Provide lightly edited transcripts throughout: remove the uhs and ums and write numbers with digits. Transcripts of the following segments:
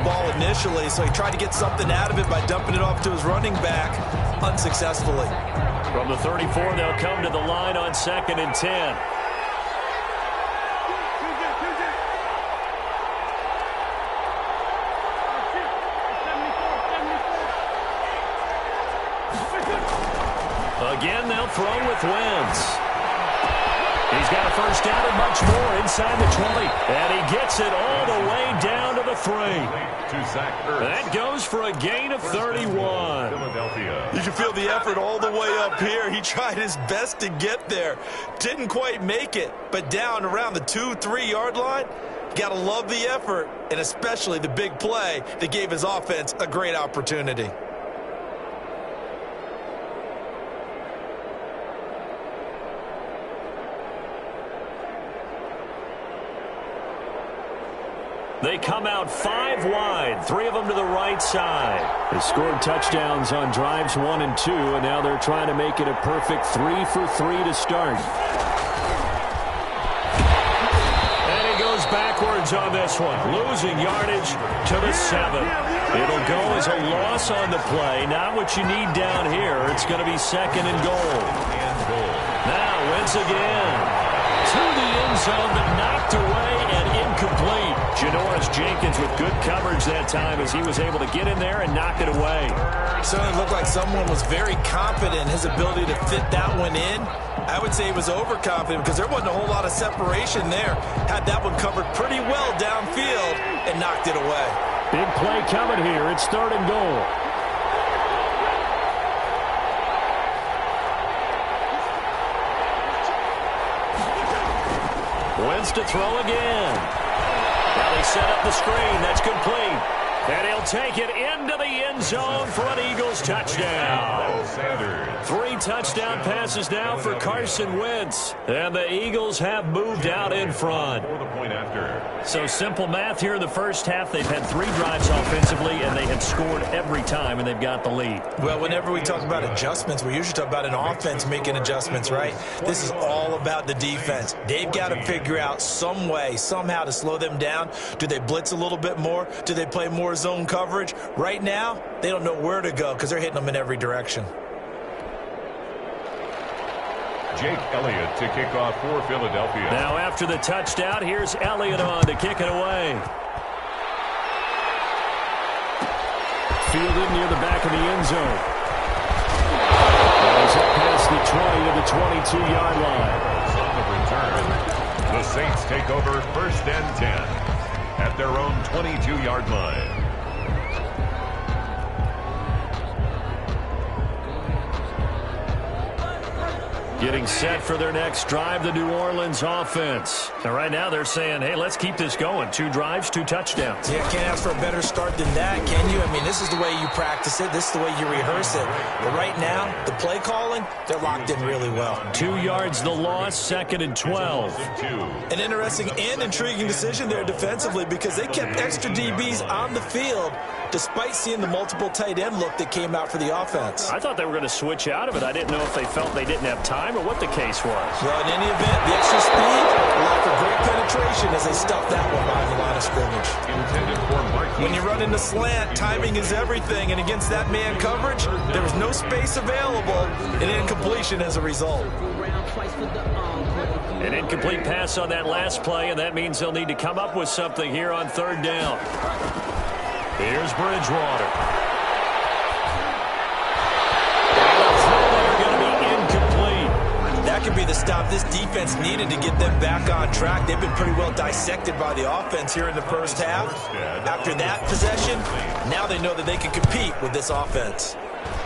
ball initially, so he tried to get something out of it by dumping it off to his running back unsuccessfully. From the 34, they'll come to the line on 2nd and 10. Again, they'll throw with Wentz. He's got a first down and much more inside the 20. And he gets it all the way down to the 3. That goes for a gain of 31. You can feel the effort all the way up here. He tried his best to get there. Didn't quite make it, but down around the 2-3 yard line. Got to love the effort, and especially the big play that gave his offense a great opportunity. They come out 5 wide, 3 of them to the right side. They scored touchdowns on drives 1 and 2, and now they're trying to make it a perfect 3 for 3 to start. And he goes backwards on this one, losing yardage to the 7. It'll go as a loss on the play. Not what you need down here. It's going to be 2nd and goal. Now Wentz again. To the end zone, but knocked away and incomplete. Janoris Jenkins with good coverage that time as he was able to get in there and knock it away. Certainly looked like someone was very confident in his ability to fit that one in. I would say he was overconfident because there wasn't a whole lot of separation there. Had that one covered pretty well downfield and knocked it away. Big play coming here. It's 3rd and goal. Wentz to throw again. Now they set up the screen. That's complete. And he'll take it into the end zone for an Eagles touchdown. 3 touchdown passes now for Carson Wentz. And the Eagles have moved out in front. So simple math here in the first half. They've had 3 drives offensively, and they have scored every time, and they've got the lead. Well, whenever we talk about adjustments, we usually talk about an offense making adjustments, right? This is all about the defense. They've got to figure out some way, somehow to slow them down. Do they blitz a little bit more? Do they play more zone coverage? Right now, they don't know where to go because they're hitting them in every direction. Jake Elliott to kick off for Philadelphia. Now after the touchdown, here's Elliott on to kick it away. Fielded near the back of the end zone. He's up past the 20 to the 22-yard line. On the return, the Saints take over 1st and 10 at their own 22-yard line. Getting set for their next drive, the New Orleans offense. And right now they're saying, hey, let's keep this going. 2 drives, 2 touchdowns. Yeah, can't ask for a better start than that, can you? I mean, this is the way you practice it. This is the way you rehearse it. But right now, the play calling, they're locked in really well. 2 yards the loss, 2nd and 12. An interesting and intriguing decision there defensively because they kept extra DBs on the field despite seeing the multiple tight end look that came out for the offense. I thought they were going to switch out of it. I didn't know if they felt they didn't have time or what the case was. Well, in any event, the extra speed allowed for great penetration as they stuffed that one behind the line of scrimmage. When you run into slant, timing is everything, and against that man coverage, there was no space available, and incompletion as a result. An incomplete pass on that last play, and that means they'll need to come up with something here on 3rd down. Here's Bridgewater. That could be the stop this defense needed to get them back on track. They've been pretty well dissected by the offense here in the first half. After that possession, now they know that they can compete with this offense.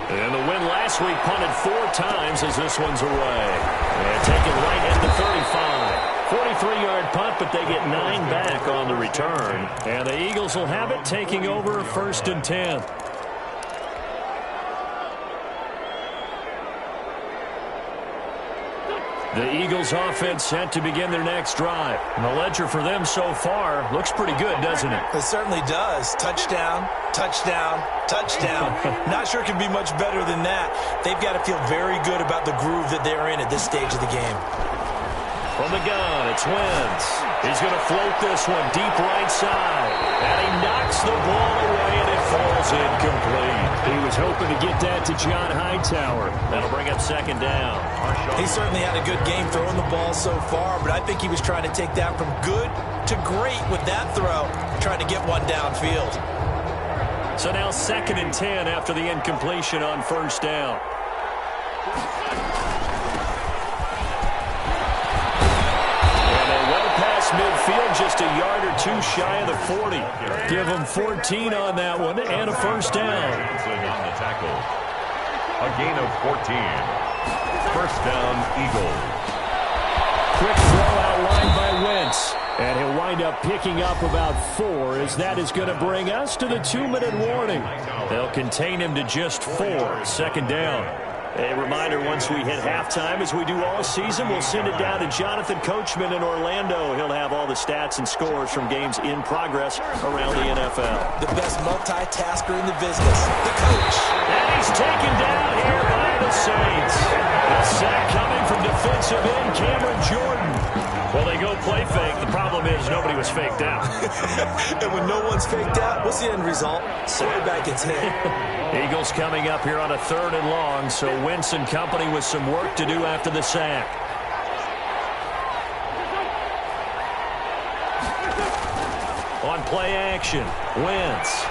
And the win last week punted 4 times as this one's away. And taken right at the 35. 43-yard punt, but they get 9 back on the return. And the Eagles will have it, taking over 1st and 10. The Eagles offense set to begin their next drive. And the ledger for them so far looks pretty good, doesn't it? It certainly does. Touchdown, touchdown, touchdown. Not sure it can be much better than that. They've got to feel very good about the groove that they're in at this stage of the game. From the gun, it's Wentz. He's going to float this one deep right side. And he knocks the ball hoping to get that to John Hightower. That'll bring up second down. He certainly had a good game throwing the ball so far, but I think he was trying to take that from good to great with that throw, trying to get one downfield. So now 2nd and 10 after the incompletion on first down. Midfield just a yard or two shy of the 40. Give them 14 on that one and a first down. On the tackle. A gain of 14. First down, Eagles. Quick throw outlined by Wentz. And he'll wind up picking up about 4 as that is going to bring us to the 2-minute warning. They'll contain him to just 4. Second down. A reminder, once we hit halftime, as we do all season, we'll send it down to Jonathan Coachman in Orlando. He'll have all the stats and scores from games in progress around the NFL. The best multitasker in the business, the coach. And he's taken down here by the Saints. A sack coming from defensive end Cameron Jordan. Well, they go play fake. The problem is nobody was faked out. And when no one's faked out, what's the end result? Quarterback gets hit. Eagles coming up here on a 3rd and long, so Wentz and company with some work to do after the sack. On play action, Wentz.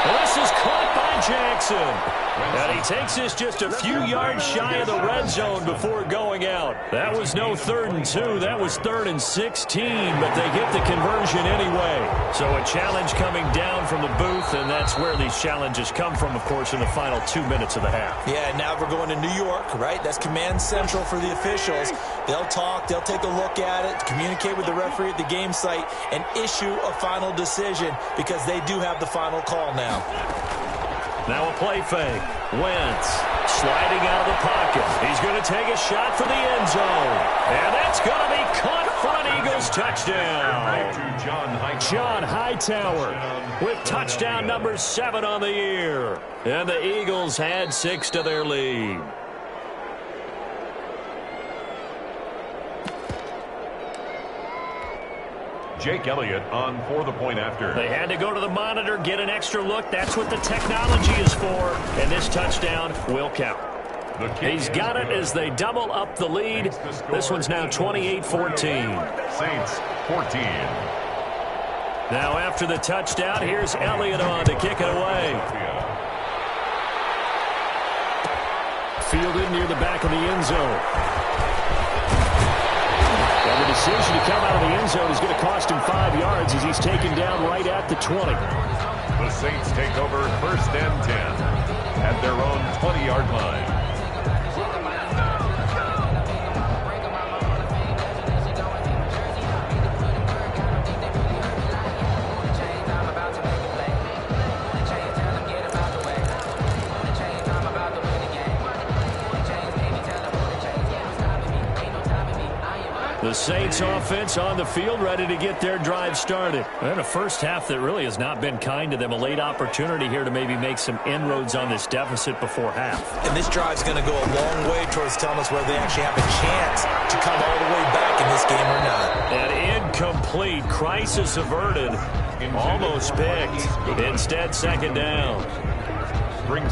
This is caught by Jackson. And he takes this just a few yards shy of the red zone before going out. That was no 3rd and 2. That was 3rd and 16, but they get the conversion anyway. So a challenge coming down from the booth, and that's where these challenges come from, of course, in the final 2 minutes of the half. Yeah, now we're going to New York, right? That's command central for the officials. They'll talk, they'll take a look at it, communicate with the referee at the game site, and issue a final decision because they do have the final call now. Now a play fake. Wentz sliding out of the pocket. He's going to take a shot for the end zone. And that's going to be caught for an Eagles touchdown. John Hightower with touchdown number 7 on the year. And the Eagles add 6 to their lead. Jake Elliott on for the point after. They had to go to the monitor, get an extra look. That's what the technology is for. And this touchdown will count. He's got it as they double up the lead. This one's now 28-14. Saints 14. Now after the touchdown, here's Elliott on to kick it away. Fielded near the back of the end zone. And the decision to come out of the end zone is going to cost him 5 yards as he's taken down right at the 20. The Saints take over 1st and 10 at their own 20-yard line. The Saints offense on the field, ready to get their drive started. And a first half that really has not been kind to them. A late opportunity here to maybe make some inroads on this deficit before half. And this drive's going to go a long way towards telling us whether they actually have a chance to come all the way back in this game or not. And incomplete. Crisis averted. Almost picked. Instead, second down.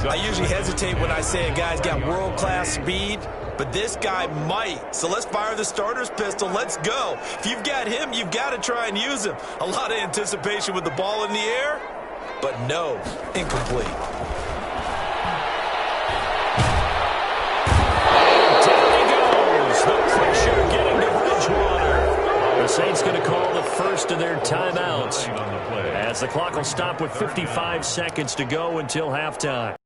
I usually hesitate when I say a guy's got world-class speed, but this guy might. So let's fire the starter's pistol. Let's go. If you've got him, you've got to try and use him. A lot of anticipation with the ball in the air, but no, incomplete. Down he goes. The pressure getting to Bridgewater. The Saints going to call the first of their timeouts as the clock will stop with 55 seconds to go until halftime.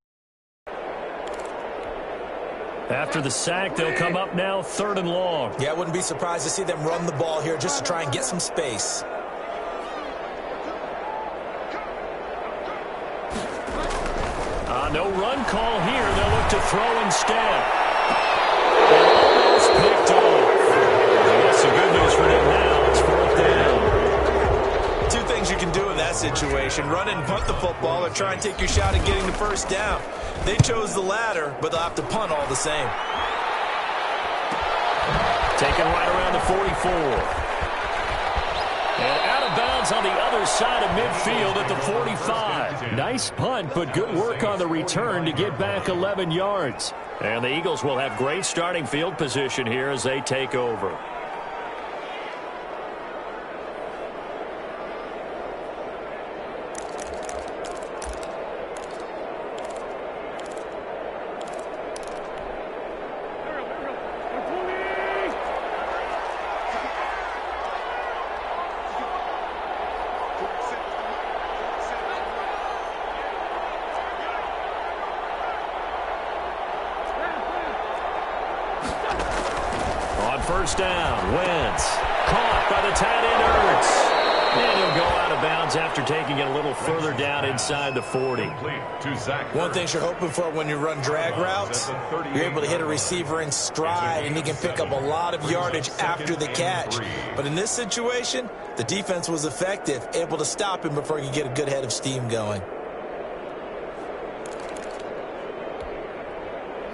After the sack, they'll come up now 3rd and long. Yeah, I wouldn't be surprised to see them run the ball here just to try and get some space. No run call here. They'll look to throw instead. Almost picked off. I guess the good news for them now is 4th down. Two things you can do in that situation. Run and punt the football or try and take your shot at getting the first down. They chose the latter, but they'll have to punt all the same. Taken right around the 44. And out of bounds is on the other side of midfield at the 45. Nice punt, but good work on the return to get back 11 yards. And the Eagles will have great starting field position here as they take over. First down, Wentz. Caught by the tight end, Ertz. And he'll go out of bounds after taking it a little further down inside the 40. One thing you're hoping for when you run drag routes, you're able to hit a receiver in stride, and he can pick up a lot of yardage after the catch. But in this situation, the defense was effective, able to stop him before he could get a good head of steam going.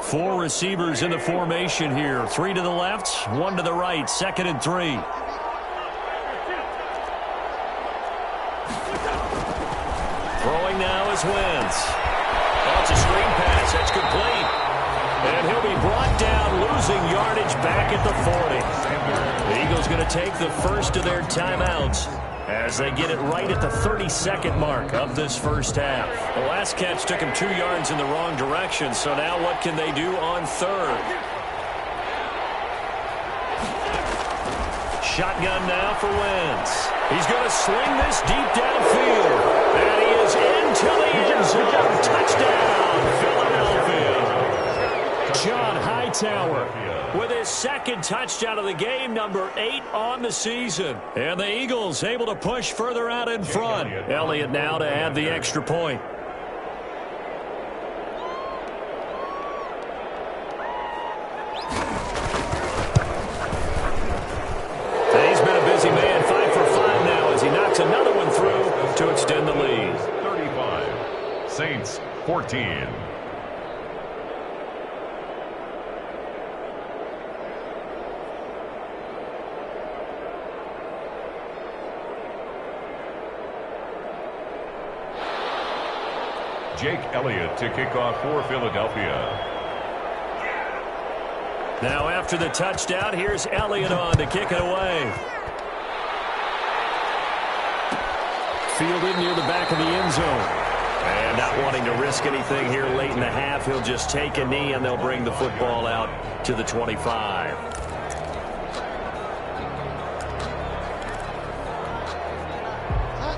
4 receivers in the formation here. 3 to the left, 1 to the right. 2nd and 3. Throwing now is Wentz. Oh, it's a screen pass. That's complete. And he'll be brought down, losing yardage back at the 40. The Eagles going to take the first of their timeouts as they get it right at the 32nd mark of this first half. The last catch took him 2 yards in the wrong direction, so now what can they do on third? Shotgun now for Wentz. He's going to sling this deep downfield. And he is into the end zone. Touchdown, Philadelphia. John Hightower with his 2nd touchdown of the game, number 8 on the season. And the Eagles able to push further out in front. Elliott now to add the extra point. He's been a busy man, 5 for 5 now as he knocks another one through to extend the lead. 35, Saints 14. Jake Elliott to kick off for Philadelphia. Now after the touchdown, here's Elliott on to kick it away. Fielded near the back of the end zone. And not wanting to risk anything here late in the half, he'll just take a knee and they'll bring the football out to the 25.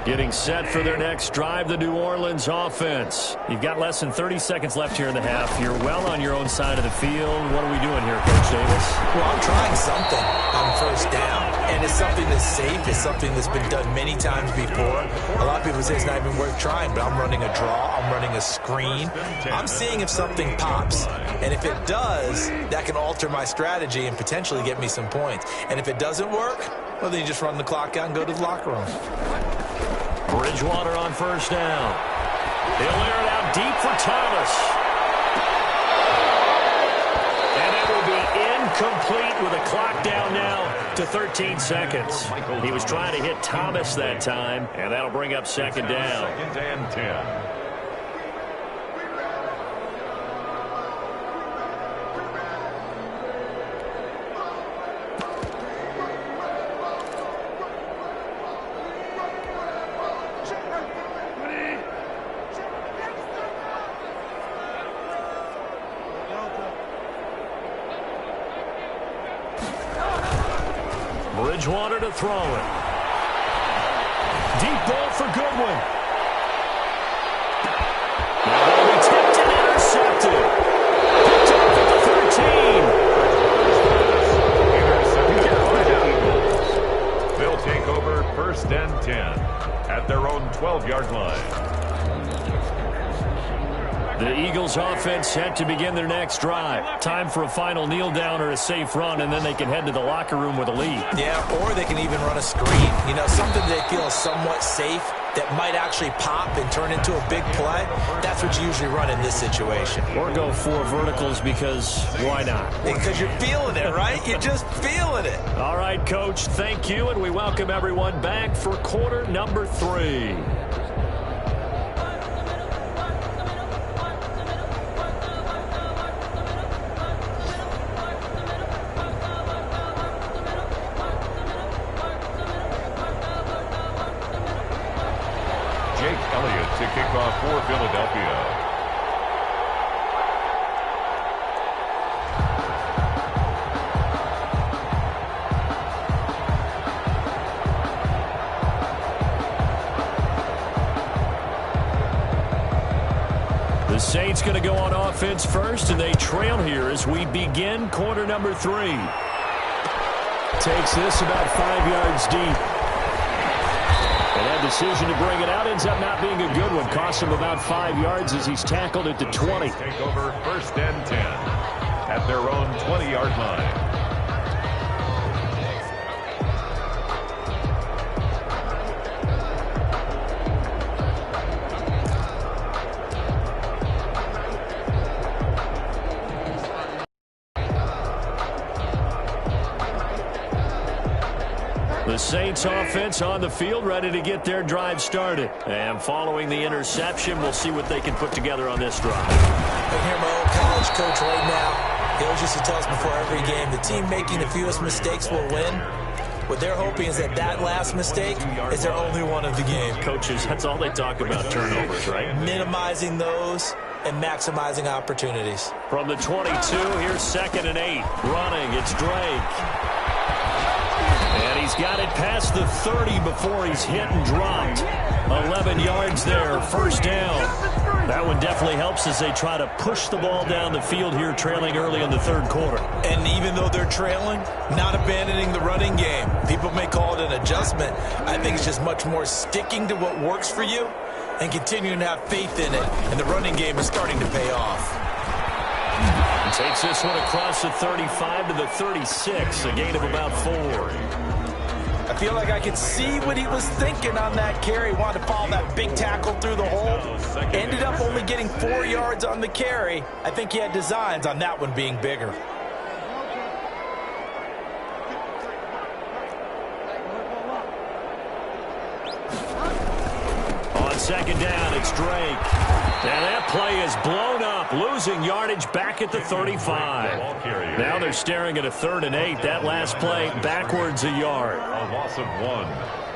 Getting set for their next drive, the New Orleans offense. You've got less than 30 seconds left here in the half. You're well on your own side of the field. What are we doing here, Coach Davis? Well, I'm trying something on first down, and it's something that's safe. It's something that's been done many times before. A lot of people say it's not even worth trying, but I'm running a draw. I'm running a screen. I'm seeing if something pops, and if it does, that can alter my strategy and potentially get me some points. And if it doesn't work, well, then you just run the clock out and go to the locker room. Bridgewater on first down. He'll air it out deep for Thomas. And it will be incomplete with a clock down now to 13 seconds. He was trying to hit Thomas that time, and that'll bring up 2nd down. 2nd and 10. Bridgewater to throw it. Deep ball for Goodwin. Now that'll be tipped and intercepted. Picked up at the 13. They'll take over 1st and 10 at their own 12-yard line. The Eagles offense set to begin their next drive. Time for a final kneel down or a safe run, and then they can head to the locker room with a lead. Yeah, or they can even run a screen. You know, something they feel somewhat safe. that might actually pop and turn into a big play, that's what you usually run in this situation. Or go 4 verticals because why not? Because you're feeling it, right? You're just feeling it. All right, Coach, thank you, and we welcome everyone back for quarter number 3. To kick off for Philadelphia. The Saints going to go on offense first, and they trail here as we begin quarter number 3. Takes this about 5 yards deep. And that decision to bring it out ends up not being a good one. Costs him about 5 yards as he's tackled at the 20. Take over first and 10 at their own 20-yard line. The Saints offense on the field, ready to get their drive started. And following the interception, we'll see what they can put together on this drive. I can hear my old college coach right now. He always used to tell us before every game, the team making the fewest mistakes will win. What they're hoping is that that last mistake is their only one of the game. Coaches, that's all they talk about, turnovers, right? Minimizing those and maximizing opportunities. From the 22, here's 2nd and 8. Running, it's Drake. And he's got it past the 30 before he's hit and dropped. 11 yards there, first down. That one definitely helps as they try to push the ball down the field here, trailing early in the 3rd quarter. And even though they're trailing, not abandoning the running game. People may call it an adjustment. I think it's just much more sticking to what works for you and continuing to have faith in it. And the running game is starting to pay off. Takes this one across the 35 to the 36, a gain of about 4. I feel like I could see what he was thinking on that carry. Wanted to follow that big tackle through the hole. Ended up only getting 4 yards on the carry. I think he had designs on that one being bigger. On 2nd down, it's Drake. And that play is blown up, losing yardage back at the 35. Now they're staring at a 3rd and 8. That last play backwards a yard. A loss of 1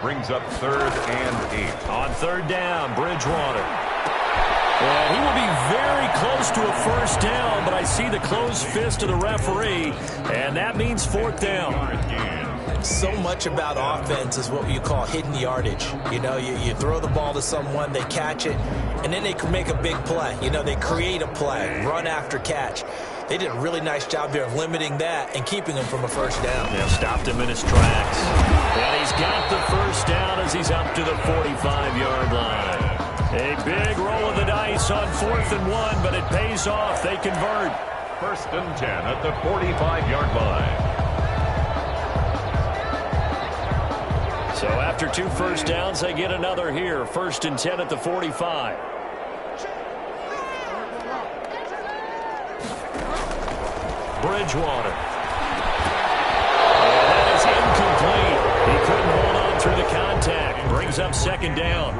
brings up 3rd and 8. On 3rd down, Bridgewater. And he will be very close to a first down, but I see the closed fist of the referee, and that means 4th down. So much about offense is what you call hidden yardage. You know, you throw the ball to someone, they catch it, and then they can make a big play. You know, they create a play, run after catch. They did a really nice job there of limiting that and keeping him from a first down. Yeah, stopped him in his tracks. And he's got the first down as he's up to the 45-yard line. A big roll of the dice on 4th and 1, but it pays off. They convert. 1st and 10 at the 45-yard line. So after 2 first downs, they get another here. 1st and 10 at the 45. Bridgewater. And that is incomplete. He couldn't hold on through the contact. Brings up 2nd down.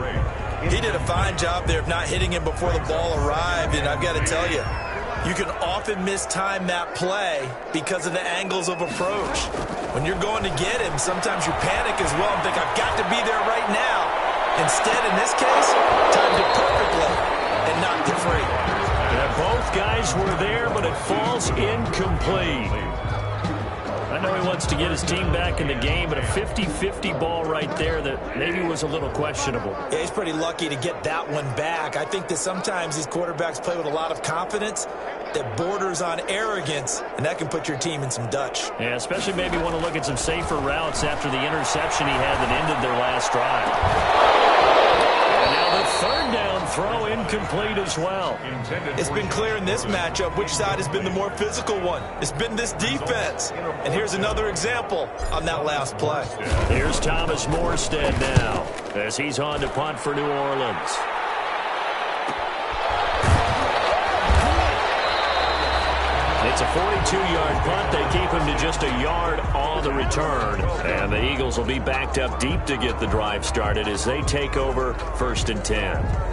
He did a fine job there of not hitting him before the ball arrived, and I've got to tell you, you can often mistime that play because of the angles of approach. When you're going to get him, sometimes you panic as well and think, I've got to be there right now. Instead, in this case, timed it perfectly and knocked it free. Yeah, both guys were there, but it falls incomplete. I know he wants to get his team back in the game, but a 50-50 ball right there that maybe was a little questionable. Yeah, he's pretty lucky to get that one back. I think that sometimes these quarterbacks play with a lot of confidence that borders on arrogance, and that can put your team in some Dutch. Yeah, especially maybe want to look at some safer routes after the interception he had that ended their last drive. And now the third down throw incomplete as well. It's been clear in this matchup which side has been the more physical one. It's been this defense. And here's another example on that last play. Here's Thomas Morstead now as he's on to punt for New Orleans. It's a 42-yard punt. They keep him to just a yard on the return. And the Eagles will be backed up deep to get the drive started as they take over 1st and 10.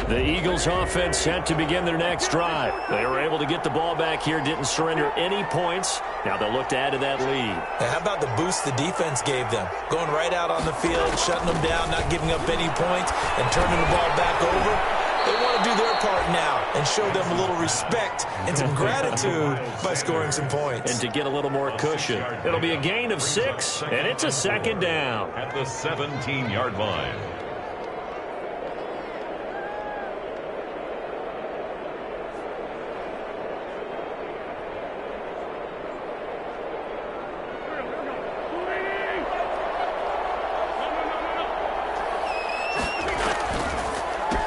The Eagles offense set to begin their next drive. They were able to get the ball back here, didn't surrender any points. Now they'll look to add to that lead. Now, how about the boost the defense gave them? Going right out on the field, shutting them down, not giving up any points, and turning the ball back over. They want to do their part now and show them a little respect and some gratitude by scoring some points. And to get a little more cushion. It'll be a gain of 6, and it's a 2nd down. At the 17-yard line.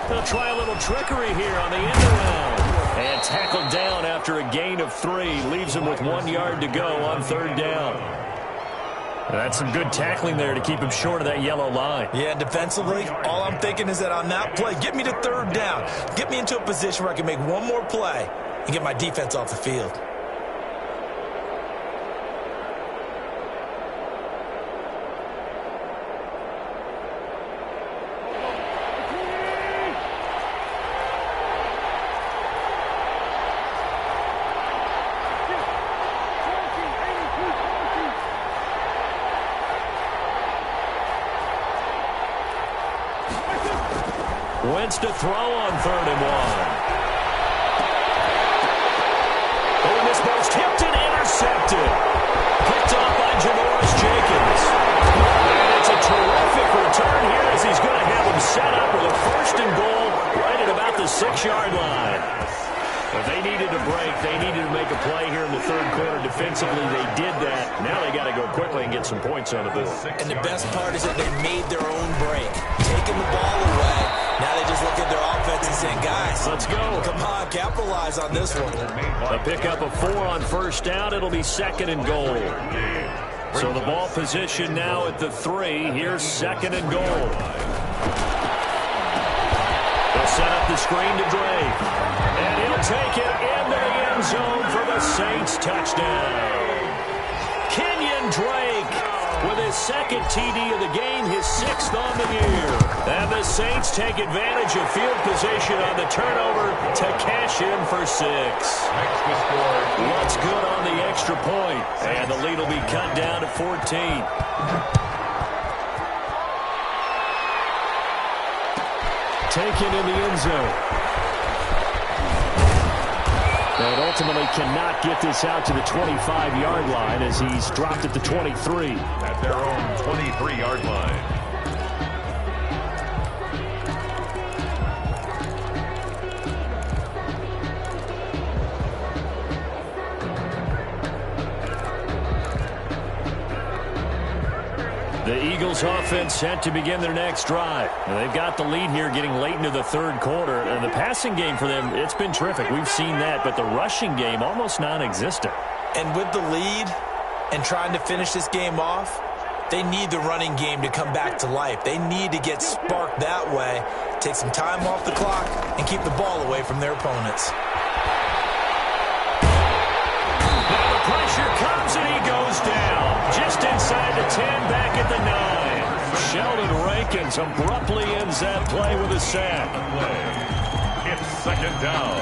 They'll try a little trickery here on the end around. And tackled down after a gain of 3. Leaves him with 1 yard to go on 3rd down. That's some good tackling there to keep him short of that yellow line. Yeah, defensively, all I'm thinking is that on that play, get me to 3rd down. Get me into a position where I can make one more play and get my defense off the field. Wentz to throw on 3rd and 1. Oh, and this ball's tipped and intercepted. Picked off by Janoris Jenkins. And it's a terrific return here as he's going to have him set up with a 1st and goal right at about the 6-yard line. If they needed a break, they needed to make a play here in the 3rd quarter. Defensively, they did that. Now they got to go quickly and get some points on the board. And the best part is that they made their own break, taking the ball away. Now they just look at their offense and saying, guys, let's go. Come on, capitalize on this one. A pickup of 4 on 1st down. It'll be 2nd and goal. So the ball position now at the 3. Here's 2nd and goal. They'll set up the screen to Drake. And he'll take it into the end zone for the Saints touchdown. Kenyon Drake with his 2nd TD of the game, his 6th on the year. And the Saints take advantage of field position on the turnover to cash in for 6. What's good on the extra point? And the lead will be cut down to 14. Taken in the end zone. And ultimately cannot get this out to the 25-yard line as he's dropped at the 23. At their own 23-yard line. The Eagles offense set to begin their next drive. And they've got the lead here getting late into the 3rd quarter. And the passing game for them, it's been terrific. We've seen that. But the rushing game, almost non-existent. And with the lead and trying to finish this game off, they need the running game to come back to life. They need to get sparked that way, take some time off the clock, and keep the ball away from their opponents. Now the pressure comes and he goes down. Just inside the 10, back at the 9. Sheldon Rankins abruptly ends that play with a sack. It's 2nd down.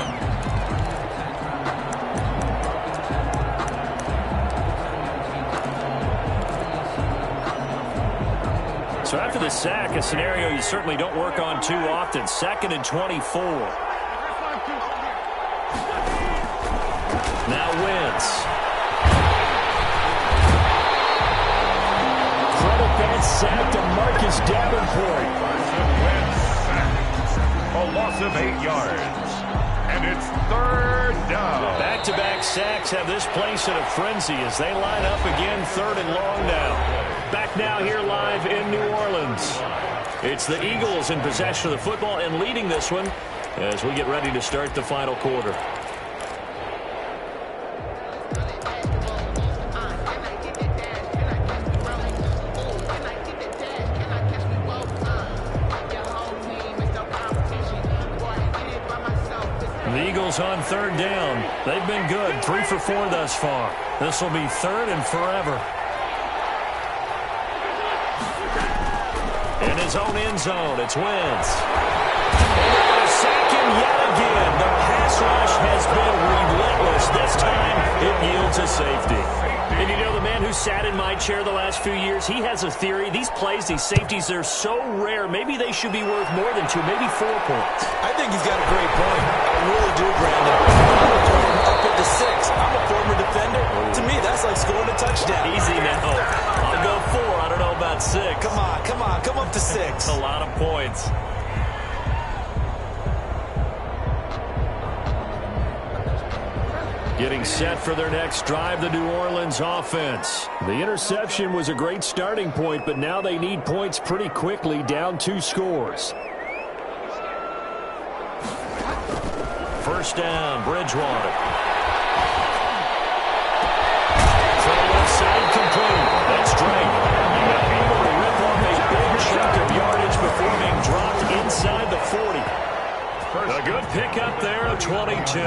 So after the sack, a scenario you certainly don't work on too often. 2nd and 24. Now Wentz. Credit that sack to Marcus Davenport. Carson Wentz sacked. A loss of 8 yards. And it's third down. Back-to-back sacks have this place in a frenzy as they line up again, 3rd and long now. Back now here live in New Orleans. It's the Eagles in possession of the football and leading this one as we get ready to start the final quarter. The Eagles on 3rd down. They've been good, 3 for 4 thus far. This will be 3rd and forever. In his own end zone, it's Wentz. Sack him yet again. The pass rush has been relentless. This time, it yields a safety. And you know, the man who sat in my chair the last few years, he has a theory. These plays, these safeties, they're so rare. Maybe they should be worth more than 2, maybe 4 points. I think he's got a great point. I really do, Brandon. I'm going to put him up into 6. I'm a former defender. To me, that's like scoring a touchdown. Easy now. I'll go 4. I don't know about 6. Come on. Come up to 6. A lot of points. Getting set for their next drive, the New Orleans offense. The interception was a great starting point, but now they need points pretty quickly, down 2 scores. First down, Bridgewater. From the left side, complete. That's Drake. Able to rip off a big chunk of yardage before being dropped inside the 40. A good pickup there of 22.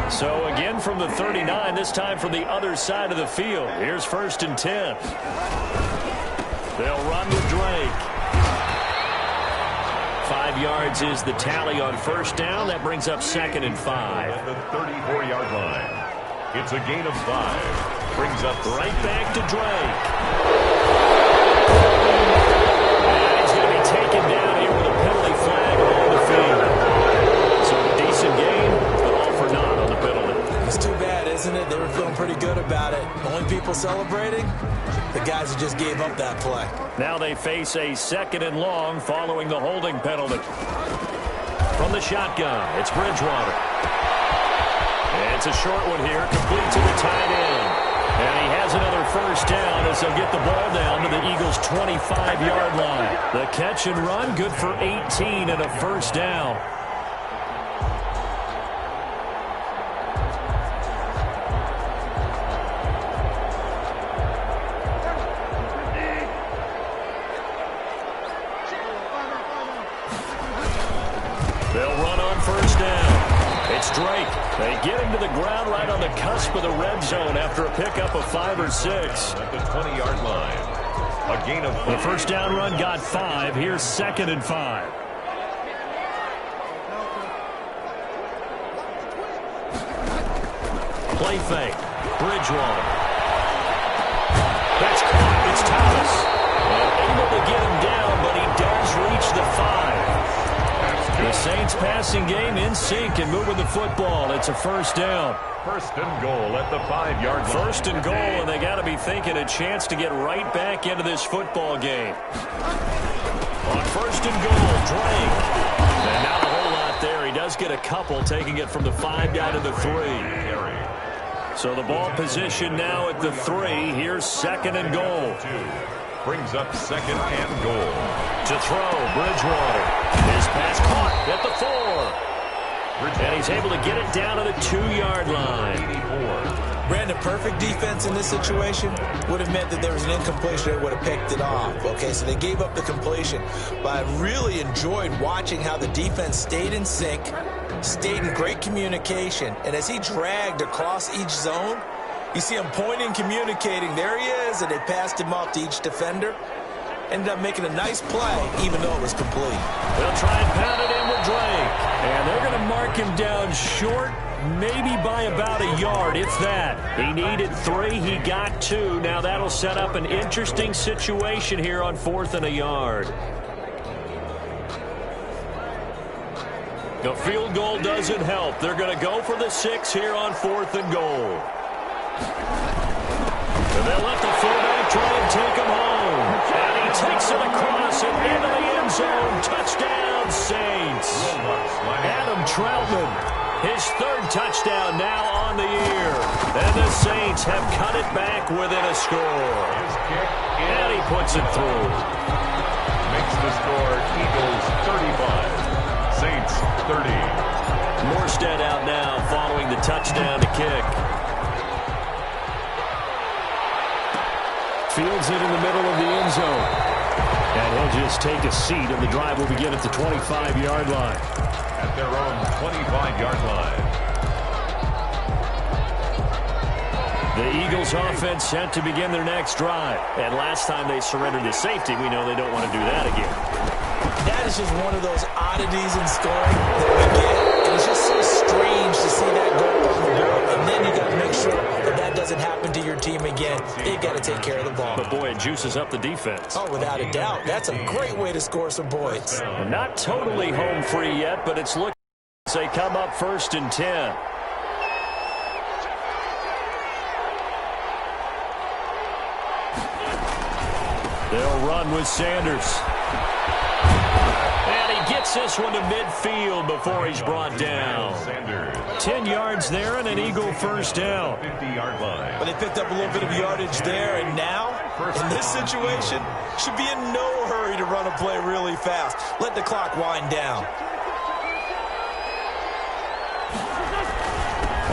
So again from the 39, this time from the other side of the field. Here's 1st and 10. They'll run with Drake. 5 yards is the tally on 1st down. That brings up 2nd and 5. At the 34-yard line. It's a gain of 5. Brings up right back to Drake. And he's going to be taken down here with a penalty flag on the field. So a decent gain, but all for naught on the penalty. It's too bad, isn't it? They were feeling pretty good about it. Only people celebrating, the guys who just gave up that play. Now they face a 2nd and long following the holding penalty. From the shotgun, it's Bridgewater. It's a short one here, complete to the tight end. And he has another 1st down as they'll get the ball down to the Eagles' 25-yard line. The catch and run, good for 18 and a 1st down. They'll run on 1st down. It's Drake. They get him to the ground right on the cusp of the red zone after a pickup of 5 or 6. at the 20-yard line. A gain of 5. The 1st down run got 5. Here's 2nd and 5. Play fake. Bridgewater. That's caught. It's Thomas. Able to get him down, but he does reach the 5. The Saints passing game in sync and moving the football. It's a 1st down. 1st and goal at the 5-yard line. 1st and goal, and they got to be thinking a chance to get right back into this football game. On 1st and goal, Drake. And not a whole lot there. He does get a couple, taking it from the 5 down to the 3. So the ball position now at the 3. Here's 2nd and goal. Brings up 2nd and goal. To throw, Bridgewater. His pass caught at the 4. And he's able to get it down to the 2-yard line. 84. Brandon, perfect defense in this situation would have meant that there was an incompletion that would have picked it off. Okay, so they gave up the completion. But I really enjoyed watching how the defense stayed in sync, stayed in great communication. And as he dragged across each zone, you see him pointing, communicating. There he is, and they passed him off to each defender. Ended up making a nice play, even though it was complete. They'll try and pound it in with Drake. And they're going to mark him down short, maybe by about a yard, if that. He needed 3. He got 2. Now that'll set up an interesting situation here on 4th and a yard. The field goal doesn't help. They're going to go for the 6 here on 4th and goal. And they'll let the fullback try and take it across and into the end zone. Touchdown, Saints. Adam Troutman, his third touchdown now on the year. And the Saints have cut it back within a score. And he puts it through. Makes the score Eagles 35, Saints 30. Morstead out now following the touchdown to kick. Fields it in the middle of the end zone. And he'll just take a seat, and the drive will begin at the 25-yard line. At their own 25-yard line. The Eagles offense set to begin their next drive. And last time they surrendered to safety, we know they don't want to do that again. That is just one of those oddities in scoring that we get. And it's just so strange to see that go up on the board. And then you got to make sure that that doesn't happen to your team again. They've got to take care of the ball. But, boy, it juices up the defense. Oh, without a doubt. That's a great way to score some points. Not totally home free yet, but it's looking as they come up 1st and 10. They'll run with Sanders. And he gets this one to midfield before he's brought down. 10 yards there and an Eagle first down. 50-yard line. But they picked up a little bit of yardage there, and now, in this situation, should be in no hurry to run a play really fast. Let the clock wind down.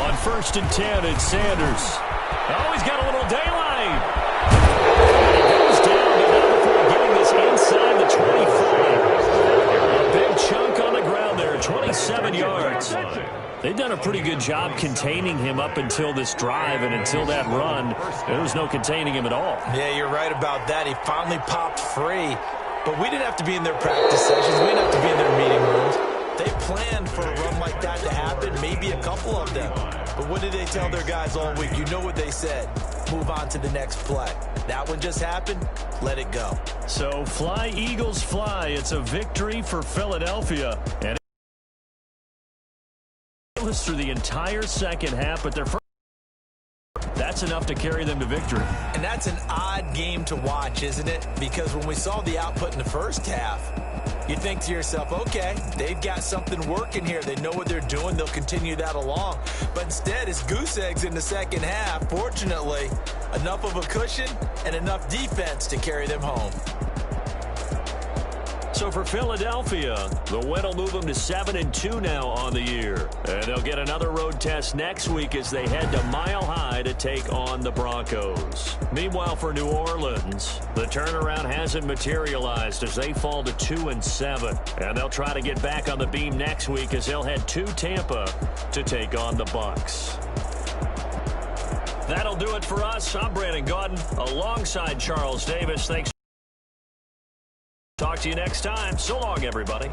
On 1st and 10, it's Sanders. Oh, he's got a little daylight. He goes down, but not before getting this inside the 25. A big chunk on the ground there, 27 yards. They've done a pretty good job containing him up until this drive, and until that run, there was no containing him at all. Yeah, you're right about that. He finally popped free. But we didn't have to be in their practice sessions. We didn't have to be in their meeting rooms. They planned for a run like that to happen, maybe a couple of them. But what did they tell their guys all week? You know what they said. Move on to the next play. That one just happened. Let it go. So fly, Eagles, fly. It's a victory for Philadelphia. And it was through the entire second half, but their first, that's enough to carry them to victory. And that's an odd game to watch, isn't it? Because when we saw the output in the first half, you think to yourself, okay, they've got something working here. They know what they're doing. They'll continue that along. But instead, it's goose eggs in the second half. Fortunately, enough of a cushion and enough defense to carry them home. So for Philadelphia, the win will move them to 7-2 now on the year. And they'll get another road test next week as they head to Mile High to take on the Broncos. Meanwhile, for New Orleans, the turnaround hasn't materialized as they fall to 2-7. And they'll try to get back on the beam next week as they'll head to Tampa to take on the Bucs. That'll do it for us. I'm Brandon Gaudin alongside Charles Davis. Thanks. Talk to you next time. So long, everybody.